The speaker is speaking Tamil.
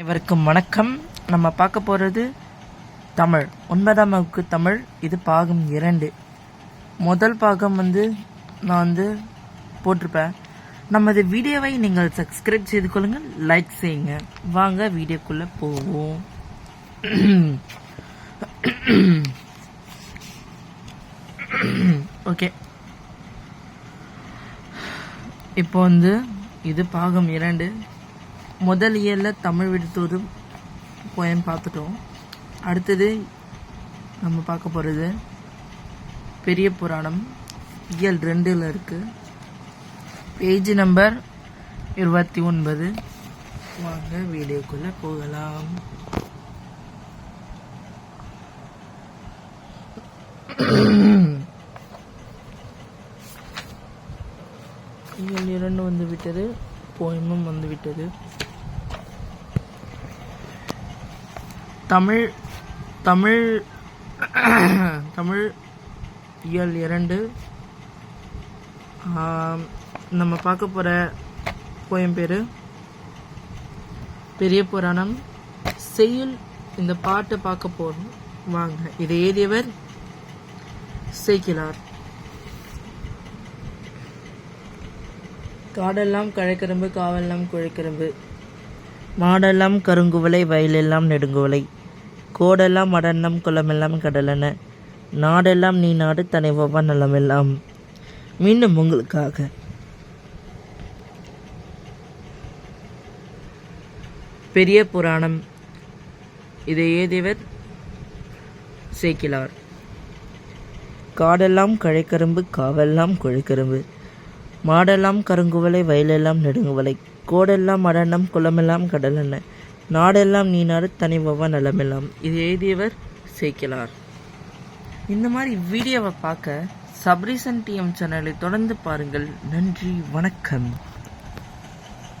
அனைவருக்கும் வணக்கம். நம்ம பார்க்க போகிறது தமிழ் 9ஆம் வகுப்பு தமிழ். இது பாகம் 2. முதல் பாகம் நான் போட்டிருப்பேன். நமது வீடியோவை நீங்கள் சப்ஸ்கிரைப் செய்து கொள்ளுங்கள், லைக் செய்யுங்க. வாங்க வீடியோக்குள்ளே போவோம். ஓகே, இப்போ இது பாகம் 2. முதல் இயலில் தமிழ் விடுத்தோடு போயம் பார்த்துட்டோம். அடுத்தது நம்ம பார்க்க போகிறது பெரிய புராணம் இயல் 2ல் இருக்குது. Page number 29. வாங்க வீடியோக்குள்ளே போகலாம். இயல் 2 வந்துவிட்டது, போயமும் வந்துவிட்டது. தமிழ் தமிழ் தமிழ் இயல் 2 நம்ம பார்க்க போகிற போயம் பேர் பெரிய புராணம். செய்யுள் இந்த பாட்டை பார்க்க போகிறோம். வாங்க. இதை எழுதியவர் சேக்கிழார். காடெல்லாம் கழைக்கரும்பு, காவெல்லாம் குழைக்கரும்பு, மாடெல்லாம் கருங்குவலை, வயலெல்லாம் நெடுங்குவலை, கோடெல்லாம் அடன்னம், குளமெல்லாம் கடலென, நாடெல்லாம் நீ நாடு, தனைவா நலமெல்லாம். மீண்டும் உங்களுக்காக. பெரிய புராணம். இதை எழுதியவர் சேக்கிழார். காடெல்லாம் கழைக்கரும்பு, காவெல்லாம் குழைக்கரும்பு, மாடெல்லாம் கருங்குவலை, வயலெல்லாம் நெடுங்குவலை, கோடெல்லாம் அடன்னம், குளமெல்லாம் கடலென, நாடெல்லாம் நீ நாடு, தனிவா நலமெல்லாம். இது எழுதியவர் சேக்கிழார். இந்த மாதிரி வீடியோவை பார்க்க சப்ரீசன் டிஎம் சேனலை தொடர்ந்து பாருங்கள். நன்றி, வணக்கம்.